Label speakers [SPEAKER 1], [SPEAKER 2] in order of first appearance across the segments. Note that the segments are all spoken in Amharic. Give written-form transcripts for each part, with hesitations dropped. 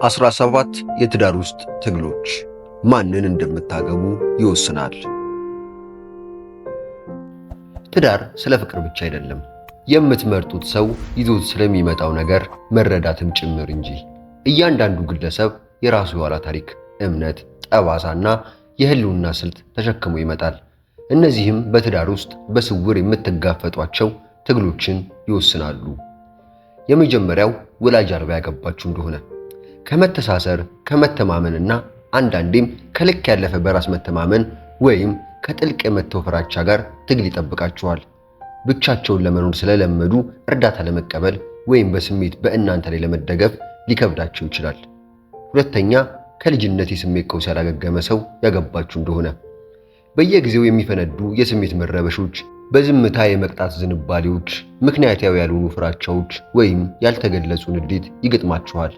[SPEAKER 1] 17 የትዳር ውስጥ ትግሎች ማንን እንደምታገቡ ይወስናል። ትዳር ስለ ፍቅር ብቻ አይደለም፣ የምትመርጡት ሰው ይዞት ስለሚመጣው ነገር መረዳትም ጭምር እንጂ። እያንዳንዱ ግለሰብ የራሱ የኋላ ታሪክ፣ እምነት፣ ጠባሳና የህልውና ስልት ተሸክሞ ይመጣል። እነዚህም በትዳር ውስጥ በስውር የምትጋፈጧቸው ትግሎችን ይወስናሉ። የመጀመሪያው ወላጅ አልባ ያገባችሁ እንደሆነ ከመተሳሰር ከመተማመንና አንዳንዴም ከልክ ያለፈ በራስ መተማመን ወይም ከጥልቅ የመተው ፍራቻ ጋር ትግል ይጠብቃችኋል። ብቻቸውን ለመኖር ስለለመዱ እርዳታ ለመቀበል ወይም በስሜት በእናንተ ላይ ለመደገፍ ሊከብዳቸው ይችላል። ሁለተኛ፣ ከልጅነት የስሜት ቀውስ ያላገገመ ሰው ያገባችሁ እንደሆነ በየጊዜው የሚፈነዱ የስሜት መረበሾች፣ በዝምታ የመቅጣት ዝንባሌዎች፣ ምክንያታዊ ያልሆኑ ፍራቻዎች ወይም ያልተገለጹ ንዴት ይገጥማችኋል።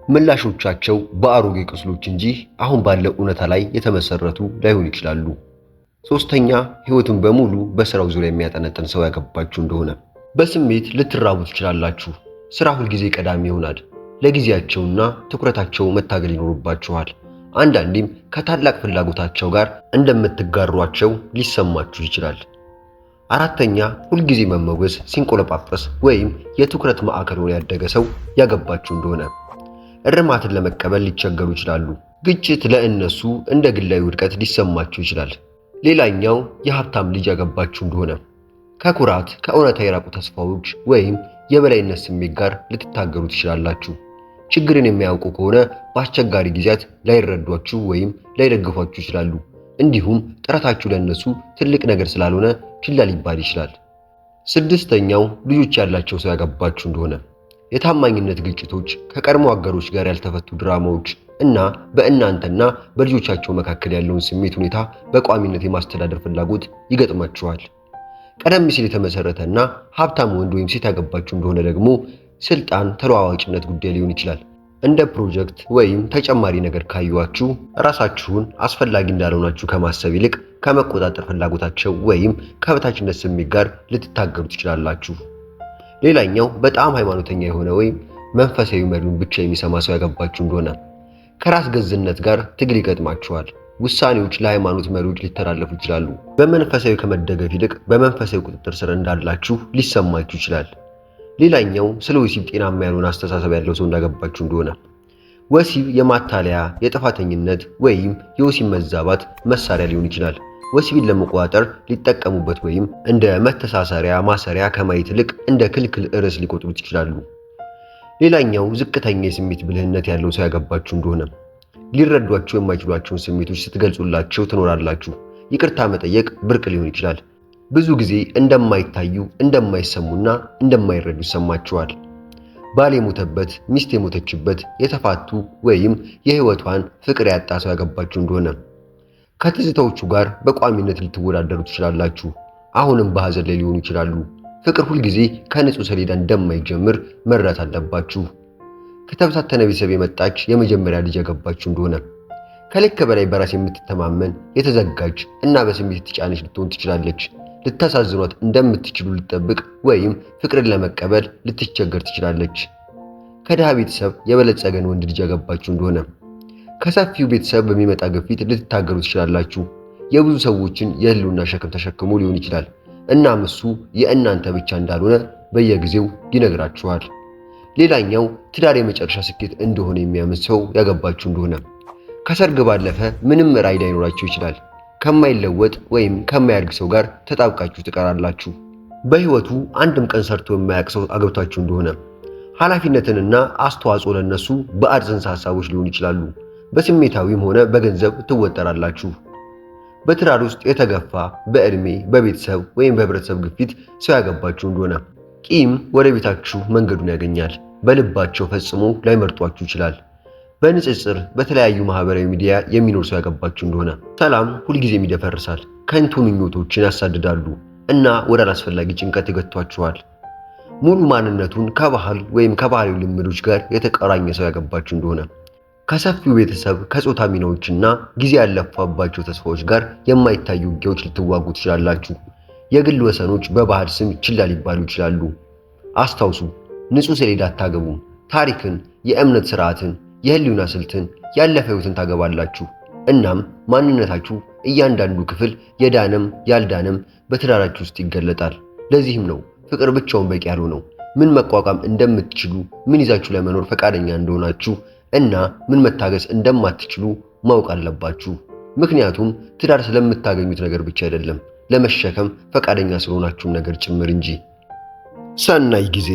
[SPEAKER 1] ምላሾቻቸው በአሮጌ ቁስሎች እንጂ አሁን ባለው እውነታ ላይ የተመሰረቱ ላይሆን ይችላሉ። ሶስተኛ፣ ህይወትን በሙሉ በስራው ዙሪያ የሚያጠነጥን ሰው ያገባችሁ እንደሆነ በስሜት ልትራቡ ትችላላችሁ። ስራ ሁልጊዜ ቀዳሚ ይሆናል። ለጊዜያቸውና ትኩረታቸው መታገል ይኖርባችኋል። አንዳንዴም ከታላቅ ፍላጎታቸው ጋር እንደምትጋሯቸው ሊሰማችሁ ይችላል። አራተኛ፣ ሁልጊዜ መመወዝ፣ ሲንቆለጳጰስ ወይም የትኩረት ማዕከል ሆኖ ያደገ ሰው ያገባችሁ እንደሆነ እርማትን ለመቀበል ሊቸገሩ ይችላሉ። ግጭት ለእነሱ እንደ ግላዊ ውድቀት ሊሰማችሁ ይችላል። ሌላኛው፣ የሀብታም ልጅ ያገባችሁ እንደሆነ ከኩራት ከእውነታ የራቁ ተስፋዎች ወይም የበላይነት ስሜት ጋር ልትታገሩ ትችላላችሁ። ችግርን የሚያውቁ ከሆነ በአስቸጋሪ ጊዜያት ላይረዷችሁ ወይም ላይደግፏችሁ ይችላሉ። እንዲሁም ጥረታችሁ ለእነሱ ትልቅ ነገር ስላልሆነ ችላ ሊባል ይችላል። ስድስተኛው፣ ልጆች ያላቸው ሰው ያገባችሁ እንደሆነ የታማኝነት ግጭቶች፣ ከቀድሞ አጋሮች ጋር ያልተፈቱ ድራማዎች እና በእናንተና በልጆቻቸው መካከል ያለውን ስሜት ሁኔታ በቋሚነት የማስተዳደር ፍላጎት ይገጥማችኋል። ቀደም ሲል የተመሰረተና ሀብታም ወንድ ወይም ሴት ያገባችሁ እንደሆነ ደግሞ ስልጣን ተለዋዋጭነት ጉዳይ ሊሆን ይችላል። እንደ ፕሮጀክት ወይም ተጨማሪ ነገር ካዩዋችሁ ራሳችሁን አስፈላጊ እንዳልሆናችሁ ከማሰብ ይልቅ ከመቆጣጠር ፍላጎታቸው ወይም ከበታችነት ስሜት ጋር ልትታገሉ ትችላላችሁ። ሌላኛው፣ በጣም ሃይማኖተኛ የሆነ ወይም መንፈሳዊ መሪውን ብቻ የሚሰማ ሰው ያገባችሁ እንደሆነ ከራስ ገዝነት ጋር ትግል ይገጥማችኋል። ውሳኔዎች ለሃይማኖት መሪዎች ሊተላለፉ ይችላሉ። በመንፈሳዊ ከመደገፍ ይልቅ በመንፈሳዊ ቁጥጥር ስር እንዳላችሁ ሊሰማችሁ ይችላል። ሌላኛው፣ ስለ ወሲብ ጤናማ ያልሆነ አስተሳሰብ ያለው ሰው እንዳገባችሁ እንደሆነ ወሲብ የማታለያ የጥፋተኝነት ወይም የወሲብ መዛባት መሳሪያ ሊሆን ይችላል። ወሲብን ለመቆጣጠር ሊጠቀሙበት ወይም እንደ መተሳሰሪያ ማሰሪያ ከማየት ይልቅ እንደ ክልክል ርዕስ ሊቆጥሩት ይችላሉ። ሌላኛው፣ ዝቅተኛ የስሜት ብልህነት ያለው ሰው ያገባችሁ እንደሆነ ሊረዷቸው የማይችሏቸውን ስሜቶች ስትገልጹላቸው ትኖራላችሁ። ይቅርታ መጠየቅ ብርቅ ሊሆን ይችላል። ብዙ ጊዜ እንደማይታዩ እንደማይሰሙና እንደማይረዱ ይሰማችኋል። ባል የሞተበት፣ ሚስት የሞተችበት፣ የተፋቱ ወይም የህይወቷን ፍቅር ያጣ ሰው ያገባችሁ እንደሆነ ከትዝታዎቹ ጋር በቋሚነት ልትወዳደሩ ትችላላችሁ። አሁንም በሐዘን ላይ ሊሆኑ ይችላሉ። ፍቅር ሁልጊዜ ከንጹህ ሰሌዳ እንደማይጀምር መረዳት አለባችሁ። ከተበታተነ ቤተሰብ የመጣች የመጀመሪያ ልጅ ያገባችሁ እንደሆነ ከልክ በላይ በራስ የምትተማመን የተዘጋጅ እና በስሜት የተጫነች ልትሆን ትችላለች። ልታሳዝኗት እንደምትችሉ ልትጠብቅ ወይም ፍቅርን ለመቀበል ልትቸገር ትችላለች። ከድሃ ቤተሰብ የበለጸገን ወንድ ልጅ ያገባችሁ እንደሆነ ከሰፊው ቤተሰብ በሚመጣ ግፊት ልትታገሉ ትችላላችሁ። የብዙ ሰዎችን የህልውና ሸክም ተሸክሞ ሊሆን ይችላል። እናም እሱ የእናንተ ብቻ እንዳልሆነ በየጊዜው ይነግራችኋል። ሌላኛው፣ ትዳር የመጨረሻ ስኬት እንደሆነ የሚያምን ሰው ያገባችሁ እንደሆነ ከሰርግ ባለፈ ምንም ራዕይ ላይኖራችሁ ይችላል። ከማይለወጥ ወይም ከማያድግ ሰው ጋር ተጣብቃችሁ ትቀራላችሁ። በህይወቱ አንድም ቀን ሰርቶ የማያውቅ ሰው አገብታችሁ እንደሆነ ኃላፊነትንና አስተዋጽኦ ለነሱ ባዕድ ጽንሰ ሐሳቦች ሊሆኑ ይችላሉ። በስሜታዊም ሆነ በገንዘብ ትወጠራላችሁ። በትዳር ውስጥ የተገፋ በዕድሜ በቤተሰብ ወይም በህብረተሰብ ግፊት ሰው ያገባችሁ እንደሆነ ቂም ወደ ቤታችሁ መንገዱን ያገኛል። በልባቸው ፈጽሞ ላይመርጧችሁ ይችላል። በንጽጽር በተለያዩ ማህበራዊ ሚዲያ የሚኖር ሰው ያገባችሁ እንደሆነ ሰላም ሁልጊዜም ይደፈርሳል። ከንቱ ምኞቶችን ያሳድዳሉ እና ወደ አላስፈላጊ ጭንቀት ይገቷችኋል። ሙሉ ማንነቱን ከባህል ወይም ከባህላዊ ልምዶች ጋር የተቆራኘ ሰው ያገባችሁ እንደሆነ ከሰፊው ቤተሰብ ከጾታ ሚናዎችና ጊዜ ያለፈባቸው ተስፋዎች ጋር የማይታዩ ውጊያዎች ልትዋጉ ትችላላችሁ። የግል ወሰኖች በባህል ስም ችላ ሊባሉ ይችላሉ። አስታውሱ፣ ንጹህ ሰሌዳ አታገቡም። ታሪክን፣ የእምነት ስርዓትን፣ የህሊና ስልትን፣ ያለፈ ህይወትን ታገባላችሁ። እናም ማንነታችሁ እያንዳንዱ ክፍል የዳነም ያልዳነም በትዳራችሁ ውስጥ ይገለጣል። ለዚህም ነው ፍቅር ብቻውን በቂ ያልሆነው። ምን መቋቋም እንደምትችሉ፣ ምን ይዛችሁ ለመኖር ፈቃደኛ እንደሆናችሁ እና ምን መታገስ እንደማትችሉ ማወቅ አለባችሁ። ምክንያቱም ትዳር ስለምታገኙት ነገር ብቻ አይደለም፣ ለመሸከም ፈቃደኛ ስለሆናችሁም ነገር ጭምር እንጂ። ሰናይ ጊዜ።